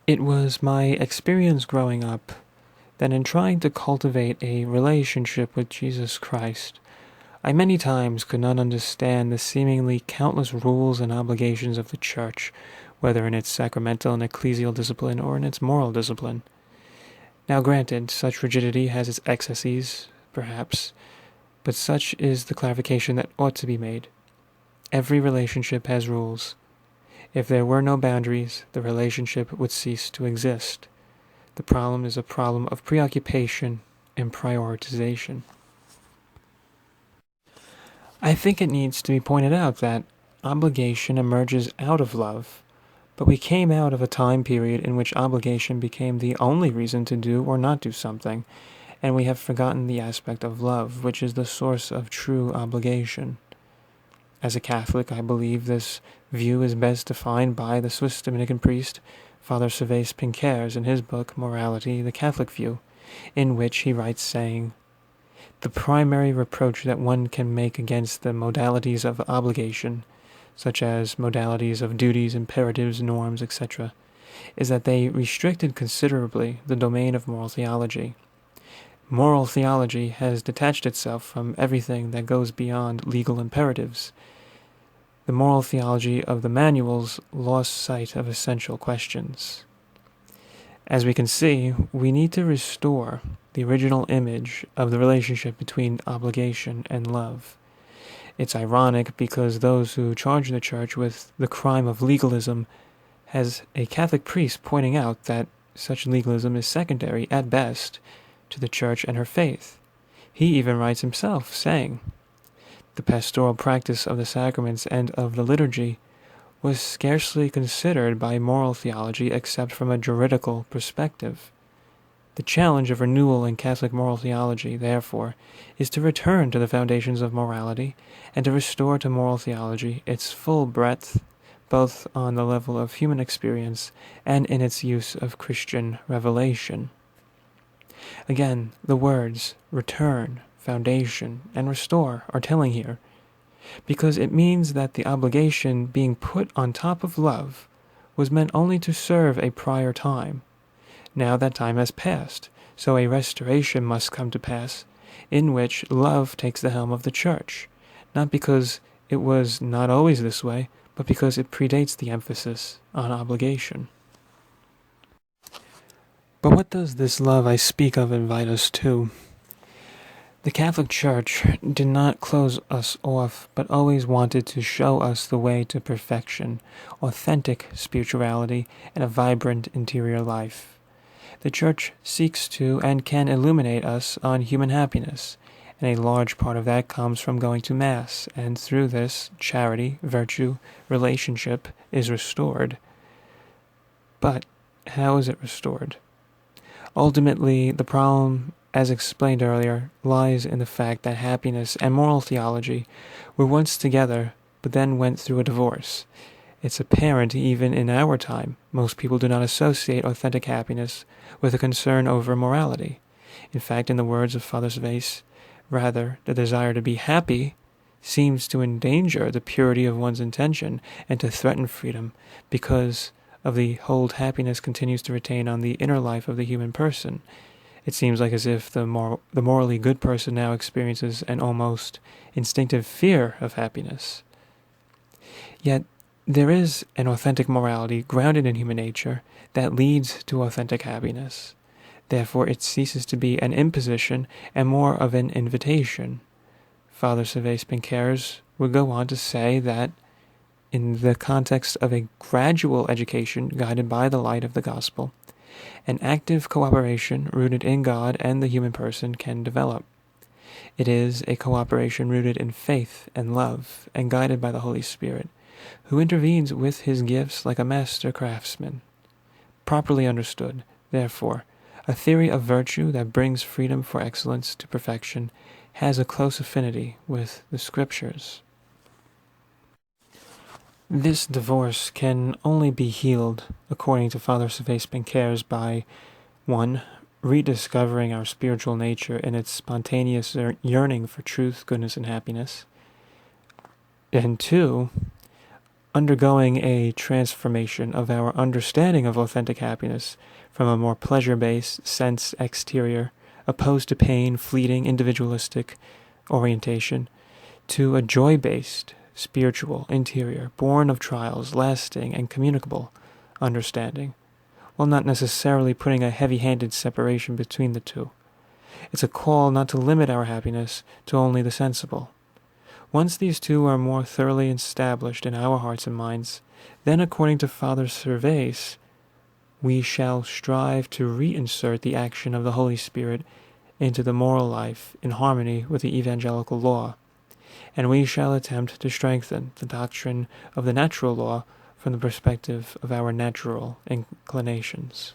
It was my experience growing up that in trying to cultivate a relationship with Jesus Christ, I many times could not understand the seemingly countless rules and obligations of the Church, whether in its sacramental and ecclesial discipline or in its moral discipline. Now granted, such rigidity has its excesses, perhaps, but such is the clarification that ought to be made. Every relationship has rules. If there were no boundaries, the relationship would cease to exist. The problem is a problem of preoccupation and prioritization. I think it needs to be pointed out that obligation emerges out of love, but we came out of a time period in which obligation became the only reason to do or not do something, and we have forgotten the aspect of love, which is the source of true obligation. As a Catholic, I believe this view is best defined by the Swiss Dominican priest Father Servais Pinckaers in his book Morality, the Catholic View, in which he writes saying, "The primary reproach that one can make against the modalities of obligation, such as modalities of duties, imperatives, norms, etc., is that they restricted considerably the domain of moral theology. Moral theology has detached itself from everything that goes beyond legal imperatives. The moral theology of the manuals lost sight of essential questions." As we can see, we need to restore the original image of the relationship between obligation and love. It's ironic because those who charge the Church with the crime of legalism has a Catholic priest pointing out that such legalism is secondary, at best, to the Church and her faith. He even writes himself, saying, "The pastoral practice of the sacraments and of the liturgy was scarcely considered by moral theology except from a juridical perspective. The challenge of renewal in Catholic moral theology, therefore, is to return to the foundations of morality and to restore to moral theology its full breadth, both on the level of human experience and in its use of Christian revelation." Again, the words return, foundation, and restore are telling here, because it means that the obligation being put on top of love was meant only to serve a prior time. Now that time has passed, so a restoration must come to pass, in which love takes the helm of the Church, not because it was not always this way, but because it predates the emphasis on obligation. But what does this love I speak of invite us to? The Catholic Church did not close us off, but always wanted to show us the way to perfection, authentic spirituality, and a vibrant interior life. The Church seeks to and can illuminate us on human happiness, and a large part of that comes from going to Mass, and through this, charity, virtue, relationship is restored. But how is it restored? Ultimately, the problem, as explained earlier, lies in the fact that happiness and moral theology were once together, but then went through a divorce. It's apparent even in our time, most people do not associate authentic happiness with a concern over morality. In fact, in the words of Father Servais, rather, the desire to be happy seems to endanger the purity of one's intention and to threaten freedom, because of the hold happiness continues to retain on the inner life of the human person. It seems like as if the morally good person now experiences an almost instinctive fear of happiness. Yet, there is an authentic morality grounded in human nature that leads to authentic happiness. Therefore, it ceases to be an imposition and more of an invitation. Father Servais Pinckaers would go on to say that in the context of a gradual education guided by the light of the gospel, an active cooperation rooted in God and the human person can develop. It is a cooperation rooted in faith and love and guided by the Holy Spirit, who intervenes with his gifts like a master craftsman. Properly understood, therefore, a theory of virtue that brings freedom for excellence to perfection has a close affinity with the Scriptures. This divorce can only be healed, according to Father Servais Pinckaers, by 1. Rediscovering our spiritual nature in its spontaneous yearning for truth, goodness, and happiness, and 2. undergoing a transformation of our understanding of authentic happiness from a more pleasure-based sense exterior, opposed to pain, fleeting, individualistic orientation, to a joy-based, spiritual, interior, born of trials, lasting, and communicable understanding, while not necessarily putting a heavy-handed separation between the two. It's a call not to limit our happiness to only the sensible. Once these two are more thoroughly established in our hearts and minds, then, according to Father Servais, we shall strive to reinsert the action of the Holy Spirit into the moral life in harmony with the evangelical law, and we shall attempt to strengthen the doctrine of the natural law from the perspective of our natural inclinations.